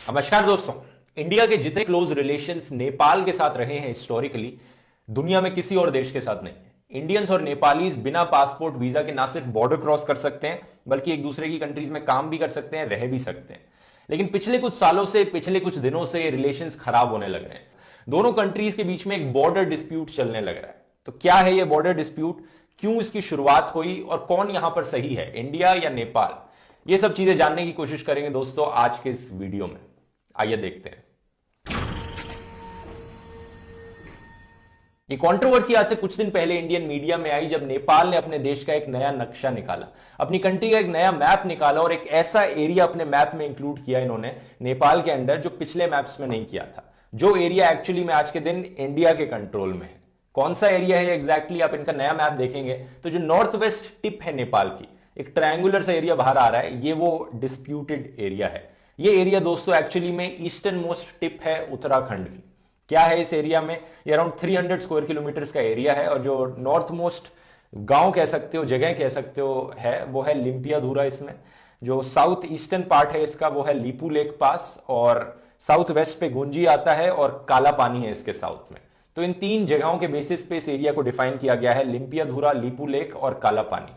नमस्कार दोस्तों। इंडिया के जितने क्लोज रिलेशंस नेपाल के साथ रहे हैं हिस्टोरिकली, दुनिया में किसी और देश के साथ नहीं है। इंडियंस और नेपालीज बिना पासपोर्ट वीजा के ना सिर्फ बॉर्डर क्रॉस कर सकते हैं बल्कि एक दूसरे की कंट्रीज में काम भी कर सकते हैं, रह भी सकते हैं। लेकिन पिछले कुछ सालों से, पिछले कुछ दिनों से रिलेशंस खराब होने लग रहे हैं। दोनों कंट्रीज के बीच में एक बॉर्डर डिस्प्यूट चलने लग रहा है। तो क्या है यह बॉर्डर डिस्प्यूट, क्यों इसकी शुरुआत हुई और कौन यहां पर सही है, इंडिया या नेपाल? ये सब चीजें जानने की कोशिश करेंगे दोस्तों आज के इस वीडियो में। आइए देखते हैं। ये कंट्रोवर्सी आज से कुछ दिन पहले इंडियन मीडिया में आई जब नेपाल ने अपने देश का एक नया नक्शा निकाला, अपनी कंट्री का एक नया मैप निकाला और एक ऐसा एरिया अपने मैप में इंक्लूड किया इन्होंने नेपाल के अंदर जो पिछले मैप्स में नहीं किया था। जो एरिया एक्चुअली में आज के दिन इंडिया के कंट्रोल में है। कौन सा एरिया है एग्जैक्टली, आप इनका नया मैप देखेंगे तो जो नॉर्थ वेस्ट टिप है नेपाल की, एक ट्रायंगुलर सा एरिया बाहर आ रहा है, ये वो डिस्प्यूटेड एरिया है। ये एरिया दोस्तों एक्चुअली में ईस्टर्न मोस्ट टिप है उत्तराखंड की। क्या है इस एरिया में? ये अराउंड 300 स्क्वायर किलोमीटर का एरिया है और जो नॉर्थ मोस्ट गांव कह सकते हो, जगह कह सकते हो है, वो है लिम्पियाधुरा। इसमें जो साउथ ईस्टर्न पार्ट है इसका वो है लीपू लेक पास, और साउथ वेस्ट पे गुंजी आता है और काला पानी है इसके साउथ में। तो इन तीन जगहों के बेसिस पे इस एरिया को डिफाइन किया गया है, लिम्पियाधुरा, लीपू लेक और काला पानी।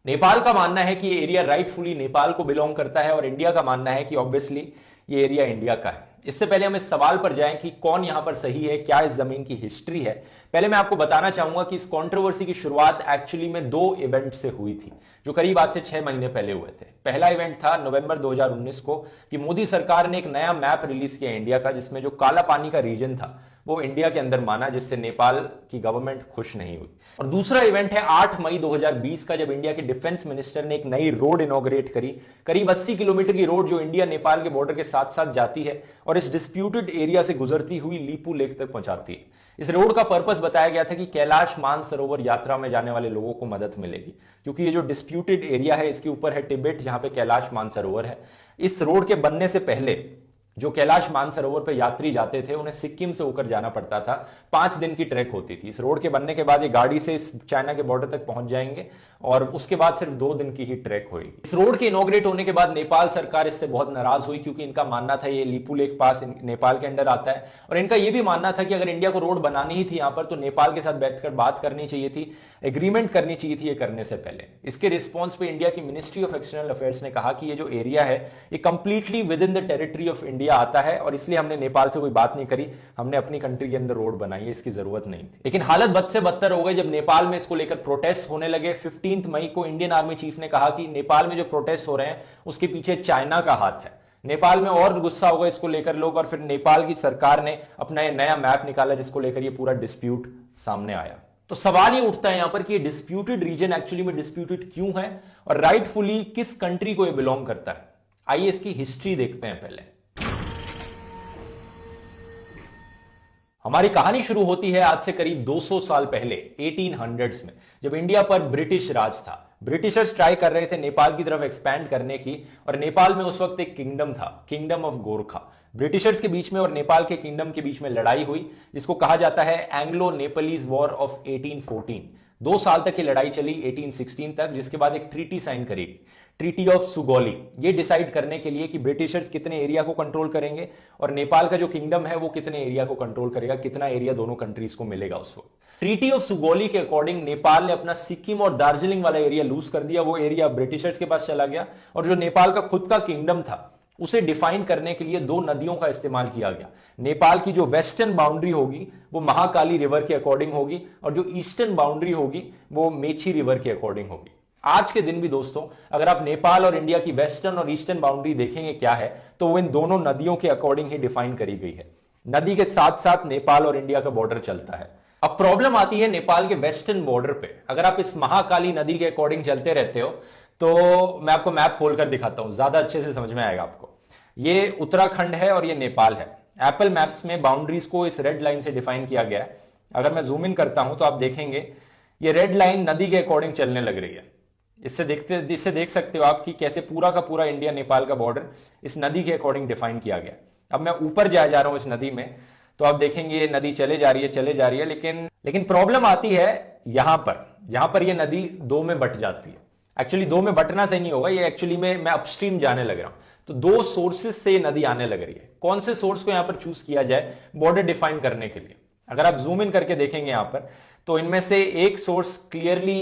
नेपाल का मानना है कि ये एरिया राइटफुली नेपाल को बिलोंग करता है और इंडिया का मानना है कि ऑब्वियसली ये एरिया इंडिया का है। इससे पहले हम इस सवाल पर जाएं कि कौन यहां पर सही है, क्या इस जमीन की हिस्ट्री है, पहले मैं आपको बताना चाहूंगा कि इस कंट्रोवर्सी की शुरुआत एक्चुअली में दो इवेंट से हुई थी जो करीब आज से 6 महीने पहले हुए थे। पहला इवेंट था नवंबर 2019 को कि मोदी सरकार ने एक नया मैप रिलीज किया इंडिया का, जिसमें जो काला पानी का रीजन था वो इंडिया के अंदर माना, जिससे नेपाल की गवर्नमेंट खुश नहीं हुई। और दूसरा इवेंट है 8 मई 2020 का, जब इंडिया के डिफेंस मिनिस्टर ने एक नई रोड इनॉग्रेट करी, करीब 80 किलोमीटर की रोड जो इंडिया नेपाल के बॉर्डर के साथ साथ जाती है और इस डिस्प्यूटेड एरिया से गुजरती हुई लीपू लेक तक पहुंचाती है। इस रोड का पर्पस बताया गया था कि कैलाश मानसरोवर यात्रा में जाने वाले लोगों को मदद मिलेगी, क्योंकि ये जो डिस्प्यूटेड एरिया है इसके ऊपर है तिब्बत, जहां पे कैलाश मानसरोवर है। इस रोड के बनने से पहले जो कैलाश मानसरोवर पर यात्री जाते थे उन्हें सिक्किम से होकर जाना पड़ता था, 5 दिन की ट्रैक होती थी। इस रोड के बनने के बाद ये गाड़ी से इस चाइना के बॉर्डर तक पहुंच जाएंगे और उसके बाद सिर्फ 2 दिन की ही ट्रैक होगी। इस रोड के इनॉग्रेट होने के बाद नेपाल सरकार इससे बहुत नाराज हुई, क्योंकि इनका मानना था ये लीपू लेक पास नेपाल के अंदर आता है और इनका यह भी मानना था कि अगर इंडिया को रोड बनानी ही थी यहां पर तो नेपाल के साथ बैठकर बात करनी चाहिए थी, एग्रीमेंट करनी चाहिए थी ये करने से पहले। इसके रिस्पॉन्स पे इंडिया की मिनिस्ट्री ऑफ एक्सटर्नल अफेयर्स ने कहा कि ये जो एरिया है ये completely with in the territory of India आता है और इसलिए हमने नेपाल से कोई बात नहीं करी, हमने अपनी कंट्री के अंदर रोड बनाई है, इसकी जरूरत नहीं थी। लेकिन हालत बद से बदतर हो गई जब नेपाल में इसको लेकर प्रोटेस्ट होने लगे। 15 मई को इंडियन आर्मी चीफ ने कहा कि नेपाल में जो प्रोटेस्ट हो रहे हैं उसके पीछे चाइना का हाथ है। नेपाल में और गुस्सा हो गया इसको लेकर लोग, और फिर नेपाल की सरकार ने अपना ये नया मैप निकाला जिसको लेकर ये पूरा डिस्प्यूट सामने आया। तो सवाल ये उठता है यहां पर कि ये डिस्प्यूटेड रीजन एक्चुअली में डिस्प्यूटेड क्यों है और राइटफुली किस कंट्री को ये बिलोंग करता है। आइए इसकी हिस्ट्री देखते हैं। पहले हमारी कहानी शुरू होती है आज से करीब 200 साल पहले 1800s में, जब इंडिया पर ब्रिटिश राज था। ब्रिटिशर्स ट्राई कर रहे थे नेपाल की तरफ एक्सपैंड करने की, और नेपाल में उस वक्त एक किंगडम था, किंगडम ऑफ गोरखा। ब्रिटिशर्स के बीच में और नेपाल के किंगडम के बीच में लड़ाई हुई, जिसको कहा जाता है एंग्लो नेपालीज वॉर ऑफ 1814। 2 साल तक ये लड़ाई चली, 1816 तक, जिसके बाद एक ट्रीटी साइन करी, ट्रीटी ऑफ सुगौली, ये डिसाइड करने के लिए कि ब्रिटिशर्स कितने एरिया को कंट्रोल करेंगे और नेपाल का जो किंगडम है वो कितने एरिया को कंट्रोल करेगा, कितना एरिया दोनों कंट्रीज को मिलेगा उस वक्त। ट्रीटी ऑफ सुगौली के अकॉर्डिंग नेपाल ने अपना सिक्किम और दार्जिलिंग वाला एरिया लूज कर दिया, वो एरिया ब्रिटिशर्स के पास चला गया, और जो नेपाल का खुद का किंगडम था उसे डिफाइन करने के लिए 2 नदियों का इस्तेमाल किया गया। नेपाल की जो वेस्टर्न बाउंड्री होगी वो महाकाली रिवर के अकॉर्डिंग होगी और जो ईस्टर्न बाउंड्री होगी वो मेची रिवर के अकॉर्डिंग होगी। आज के दिन भी दोस्तों अगर आप नेपाल और इंडिया की वेस्टर्न और ईस्टर्न बाउंड्री देखेंगे क्या है, तो वो इन दोनों नदियों के अकॉर्डिंग ही डिफाइन करी गई है। नदी के साथ साथ नेपाल और इंडिया का बॉर्डर चलता है। अब प्रॉब्लम आती है नेपाल के वेस्टर्न बॉर्डर पे। अगर आप इस महाकाली नदी के अकॉर्डिंग चलते रहते हो तो मैं आपको मैप खोलकर दिखाता हूं, ज्यादा अच्छे से समझ में आएगा आपको। ये उत्तराखंड है और ये नेपाल है। एप्पल मैप्स में बाउंड्रीज को इस रेड लाइन से डिफाइन किया गया है। अगर मैं जूम इन करता हूं तो आप देखेंगे ये रेड लाइन नदी के अकॉर्डिंग चलने लग रही है। इससे देख सकते हो आप कि कैसे पूरा का पूरा इंडिया नेपाल का बॉर्डर इस नदी के अकॉर्डिंग डिफाइन किया गया। अब मैं ऊपर जा रहा हूं इस नदी में, तो आप देखेंगे ये नदी चले जा रही है, लेकिन प्रॉब्लम आती है यहां पर ये नदी 2 में बट जाती है। एक्चुअली 2 में बटना सही नहीं होगा, ये एक्चुअली में मैं अपस्ट्रीम जाने लग रहा हूं। तो दो सोर्सेस से ये नदी आने लग रही है। कौन से सोर्स को यहां पर चूज किया जाए बॉर्डर डिफाइन करने के लिए? अगर आप जूम इन करके देखेंगे यहां पर, तो इनमें से एक सोर्स क्लियरली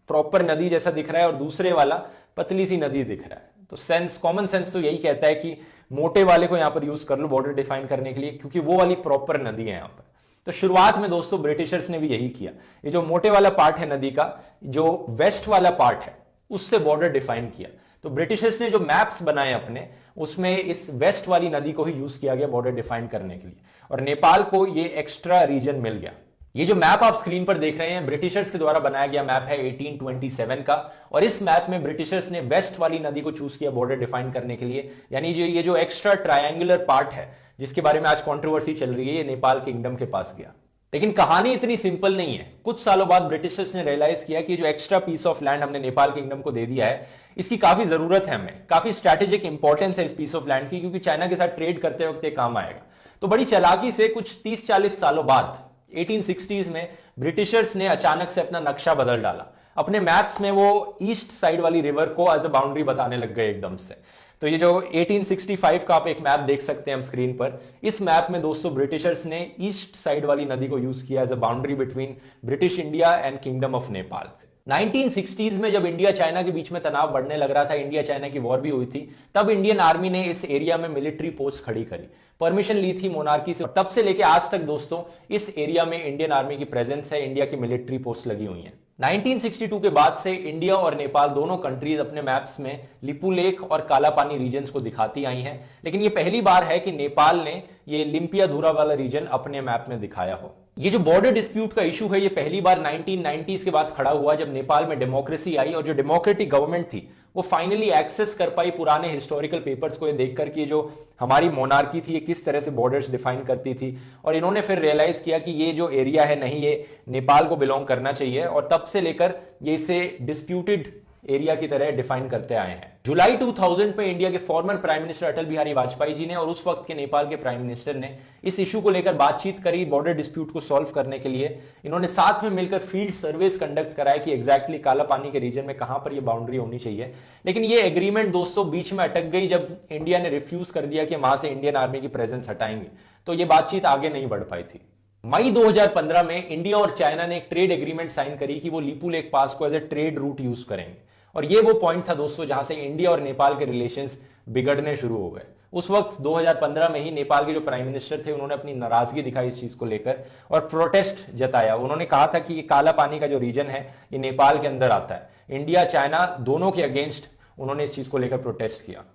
प्रॉपर नदी जैसा दिख रहा है और दूसरे वाला पतली सी नदी दिख रहा है। तो सेंस, कॉमन सेंस तो यही कहता है कि मोटे वाले को यहां पर यूज कर लो बॉर्डर डिफाइन करने के लिए, क्योंकि वो वाली प्रॉपर नदी है यहां पर। तो शुरुआत में दोस्तों ब्रिटिशर्स ने भी यही किया। ये जो मोटे वाला पार्ट है नदी का, जो वेस्ट वाला पार्ट है, उससे बॉर्डर डिफाइन किया। तो ब्रिटिशर्स ने जो मैप्स बनाए अपने, उसमें इस वेस्ट वाली नदी को ही यूज किया गया बॉर्डर डिफाइन करने के लिए, और नेपाल को ये एक्स्ट्रा रीजन मिल गया। ये जो मैप आप स्क्रीन पर देख रहे हैं, ब्रिटिशर्स के द्वारा बनाया गया मैप है 1827 का, और इस मैप में ब्रिटिशर्स ने वेस्ट वाली नदी को चूज किया बॉर्डर डिफाइन करने के लिए। यानी ये जो एक्स्ट्रा ट्रायंगुलर पार्ट है, जिसके बारे में आज कंट्रोवर्सी चल रही है, ये नेपाल किंगडम के पास गया। लेकिन कहानी इतनी सिंपल नहीं है। कुछ सालों बाद ब्रिटिशर्स ने रियलाइज किया कि जो एक्स्ट्रा पीस ऑफ लैंड हमने नेपाल किंगडम को दे दिया है, इसकी काफी जरूरत है हमें, काफी स्ट्रैटेजिक इंपॉर्टेंस है इस पीस ऑफ लैंड की, क्योंकि चाइना के साथ ट्रेड करते वक्त ये काम आएगा। तो बड़ी चालाकी से कुछ 30-40 सालों बाद 1860s में ब्रिटिशर्स ने अचानक से अपना नक्शा बदल डाला। अपने मैप्स में वो ईस्ट साइड वाली रिवर को एज अ बाउंड्री बताने लग गए एकदम से। तो ये जो 1865 का आप एक मैप देख सकते हैं हम स्क्रीन पर, इस मैप में दोस्तों ब्रिटिशर्स ने ईस्ट साइड वाली नदी को यूज किया as a boundary between British India and kingdom of Nepal. 1960s में जब इंडिया चाइना के बीच में तनाव बढ़ने लग रहा था, इंडिया चाइना की वॉर भी हुई थी, तब इंडियन आर्मी ने इस एरिया में मिलिट्री पोस्ट खड़ी करी, परमिशन ली थी मोनार्की से। तब से लेके आज तक दोस्तों इस एरिया में इंडियन आर्मी की प्रेजेंस है, इंडिया की मिलिट्री पोस्ट लगी हुई है। 1962 के बाद से इंडिया और नेपाल दोनों कंट्रीज अपने मैप्स में लिपू लेक और कालापानी रीजन्स को दिखाती आई हैं, लेकिन ये पहली बार है कि नेपाल ने ये लिम्पियाधुरा वाला रीजन अपने मैप में दिखाया हो। ये जो बॉर्डर डिस्प्यूट का इशू है, ये पहली बार 1990s के बाद खड़ा हुआ, जब नेपाल में डेमोक्रेसी आई और जो डेमोक्रेटिक गवर्नमेंट थी वो फाइनली एक्सेस कर पाई पुराने हिस्टोरिकल पेपर्स को, ये देखकर कि जो हमारी मोनार्की थी ये किस तरह से बॉर्डर्स डिफाइन करती थी। और इन्होंने फिर रियलाइज किया कि ये जो एरिया है, नहीं, ये नेपाल को बिलोंग करना चाहिए, और तब से लेकर ये इसे डिस्प्यूटेड एरिया की तरह डिफाइन करते आए हैं। जुलाई 2000 में इंडिया के former prime minister Atal Bihari Vajpayee ji ने और उस वक्त के नेपाल के प्राइम मिनिस्टर ने इस इशू को लेकर बातचीत करी। बॉर्डर डिस्प्यूट को सॉल्व करने के लिए इन्होंने साथ में मिलकर फील्ड सर्वेस कंडक्ट कराया कि एग्जैक्टली काला पानी के रीजन में कहां पर यह बाउंड्री होनी चाहिए। लेकिन ये एग्रीमेंट दोस्तों बीच में अटक गई जब इंडिया ने रिफ्यूज कर दिया कि वहां से इंडियन आर्मी की प्रेजेंस हटाएंगे, तो ये बातचीत आगे नहीं बढ़ पाई थी। मई 2015 में इंडिया और चाइना ने एक ट्रेड एग्रीमेंट साइन करी कि वो लिपू लेक पास को as a trade route use करेंगे, और ये वो पॉइंट था दोस्तों जहां से इंडिया और नेपाल के रिलेशंस बिगड़ने शुरू हो गए। उस वक्त 2015 में ही नेपाल के जो प्राइम मिनिस्टर थे, उन्होंने अपनी नाराजगी दिखाई इस चीज को लेकर और प्रोटेस्ट जताया। उन्होंने कहा था कि ये काला पानी का जो रीजन है ये नेपाल के अंदर आता है। इंडिया चाइना दोनों के अगेंस्ट उन्होंने इस चीज को लेकर प्रोटेस्ट किया।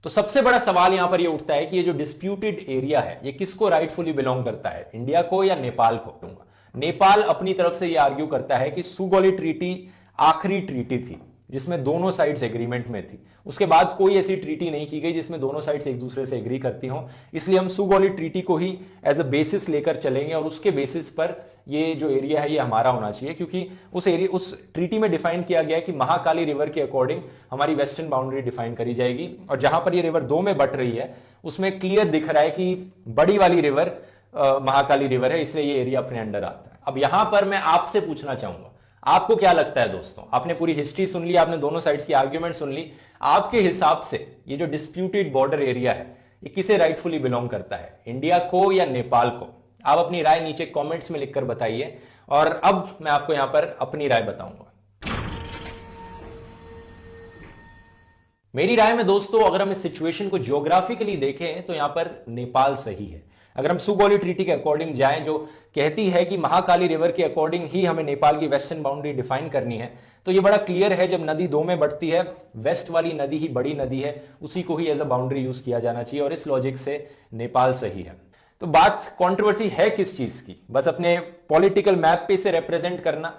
तो सबसे बड़ा सवाल यहां पर यह उठता है कि ये जो डिस्प्यूटेड एरिया है ये किसको राइटफुली बिलोंग करता है, इंडिया को या नेपाल को? नेपाल अपनी तरफ से यह आर्ग्यू करता है कि सुगौली ट्रीटी आखिरी ट्रीटी थी जिसमें दोनों साइड्स एग्रीमेंट में थी। उसके बाद कोई ऐसी ट्रीटी नहीं की गई जिसमें दोनों साइड्स एक दूसरे से एग्री करती हों, इसलिए हम सुगौली ट्रीटी को ही एज अ बेसिस लेकर चलेंगे और उसके बेसिस पर ये जो एरिया है ये हमारा होना चाहिए, क्योंकि उस ट्रीटी में डिफाइन किया गया है कि महाकाली रिवर के अकॉर्डिंग हमारी वेस्टर्न बाउंड्री डिफाइन करी जाएगी, और जहां पर ये रिवर दो में बट रही है उसमें क्लियर दिख रहा है कि बड़ी वाली रिवर महाकाली रिवर है, इसलिए ये एरिया अपने अंडर आता है। अब यहां पर मैं आपसे पूछना चाहूंगा, आपको क्या लगता है दोस्तों? आपने पूरी हिस्ट्री सुन ली, आपने दोनों साइड्स की आर्ग्यूमेंट सुन ली, आपके हिसाब से ये जो डिस्प्यूटेड बॉर्डर एरिया है ये किसे राइटफुली बिलोंग करता है, इंडिया को या नेपाल को? आप अपनी राय नीचे कमेंट्स में लिखकर बताइए, और अब मैं आपको यहां पर अपनी राय बताऊंगा। मेरी राय में दोस्तों, अगर हम इस सिचुएशन को ज्योग्राफिकली देखें तो यहां पर नेपाल सही है। अगर हम सुगौली ट्रीटी के अकॉर्डिंग जाएं, जो कहती है कि महाकाली रिवर के अकॉर्डिंग ही हमें नेपाल की वेस्टर्न बाउंड्री डिफाइन करनी है, तो ये बड़ा क्लियर है, जब नदी दो में बढ़ती है, वेस्ट वाली नदी ही बड़ी नदी है, उसी को ही एज अ बाउंड्री यूज किया जाना चाहिए, और इस लॉजिक से नेपाल सही है। तो बात कंट्रोवर्सी है किस चीज की? बस अपने पॉलिटिकल मैप पे इसे रिप्रेजेंट करना।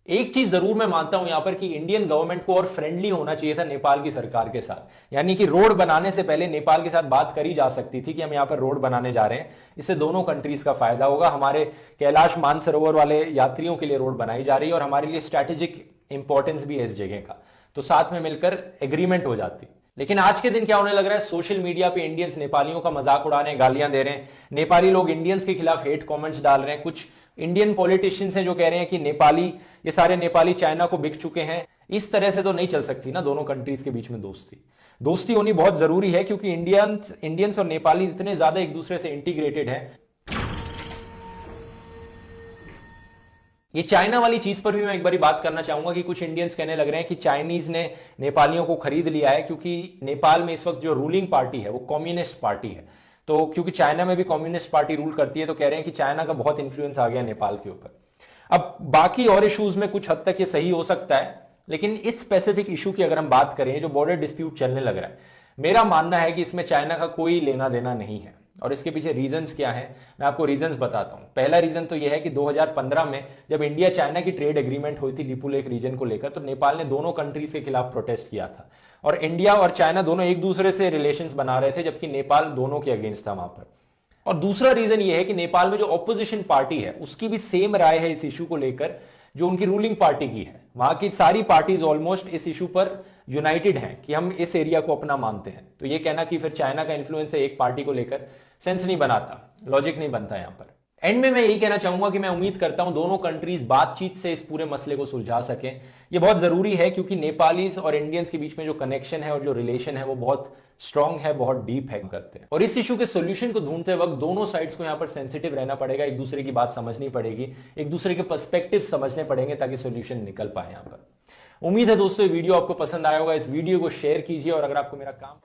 एक चीज जरूर मैं मानता हूं यहां पर कि इंडियन गवर्नमेंट को और फ्रेंडली होना चाहिए था नेपाल की सरकार के साथ, यानी कि रोड बनाने से पहले नेपाल के साथ बात करी जा सकती थी कि हम यहां पर रोड बनाने जा रहे हैं, इससे दोनों कंट्रीज का फायदा होगा। हमारे कैलाश मानसरोवर वाले यात्रियों के लिए रोड बनाई जा रही है और हमारे लिए स्ट्रैटेजिक इंपॉर्टेंस भी है इस जगह का, तो साथ में मिलकर एग्रीमेंट हो जाती। लेकिन आज के दिन क्या होने लग रहा है, सोशल मीडिया पे इंडियंस नेपालियों का मजाक उड़ा रहे हैं, गालियां दे रहे हैं, नेपाली लोग इंडियंस के खिलाफ हेट कमेंट्स डाल रहे हैं। कुछ इंडियन पॉलिटिशियंस हैं जो कह रहे हैं कि ये सारे नेपाली चाइना को बिक चुके हैं, इस तरह से तो नहीं चल सकती ना दोनों कंट्रीज के बीच में दोस्ती। दोस्ती होनी बहुत जरूरी है क्योंकि इंडियंस और नेपाली इतने ज्यादा एक दूसरे से इंटीग्रेटेड हैं। ये चाइना वाली चीज पर भी मैं एक बारी बात करना चाहूंगा कि कुछ इंडियंस कहने लग रहे हैं कि चाइनीज ने नेपालियों को खरीद लिया है क्योंकि नेपाल में इस वक्त जो रूलिंग पार्टी है वो कम्युनिस्ट पार्टी है। तो क्योंकि चाइना में भी कम्युनिस्ट पार्टी रूल करती है तो कह रहे हैं कि चाइना का बहुत इंफ्लुएंस आ गया नेपाल के ऊपर। अब बाकी और इश्यूज में कुछ हद तक ये सही हो सकता है, लेकिन इस स्पेसिफिक इशू की अगर हम बात करें जो बॉर्डर डिस्प्यूट चलने लग रहा है, मेरा मानना है कि इसमें चाइना का कोई लेना देना नहीं है। और इसके पीछे रीजंस क्या है, मैं आपको रीजंस बताता हूं। पहला रीजन तो यह है कि 2015 में जब इंडिया चाइना की ट्रेड एग्रीमेंट हुई थी लिपुलेख रीजन को लेकर, तो नेपाल ने दोनों कंट्रीज के खिलाफ प्रोटेस्ट किया था और इंडिया और चाइना दोनों एक दूसरे से रिलेशंस बना रहे थे, जबकि नेपाल दोनों के अगेंस्ट था वहां पर। और दूसरा रीजन यह है कि नेपाल में जो ऑपोजिशन पार्टी है उसकी भी सेम राय है इस इशू को लेकर जो उनकी रूलिंग पार्टी की है। वहां की सारी पार्टीज ऑलमोस्ट इस इशू पर यूनाइटेड हैं कि हम इस एरिया को अपना मानते हैं। तो ये कहना कि फिर चाइना का इन्फ्लुएंस है एक पार्टी को लेकर, सेंस नहीं बनाता, लॉजिक नहीं बनता यहां पर। एंड में मैं यही कहना चाहूंगा कि मैं उम्मीद करता हूं दोनों कंट्रीज बातचीत से इस पूरे मसले को सुलझा सकें। ये बहुत जरूरी है क्योंकि नेपालीज और इंडियंस के बीच में जो कनेक्शन है और जो रिलेशन है वो बहुत स्ट्रांग है, बहुत डीप है करते हैं। और इस इशू के सोल्यूशन को ढूंढते वक्त दोनों साइड्स को यहां पर सेंसिटिव रहना पड़ेगा, एक दूसरे की बात समझनी पड़ेगी, एक दूसरे के पर्सपेक्टिव समझने पड़ेंगे ताकि सोल्यूशन निकल पाए यहां पर। उम्मीद है दोस्तों ये वीडियो आपको पसंद आया होगा। इस वीडियो को शेयर कीजिए और अगर आपको मेरा काम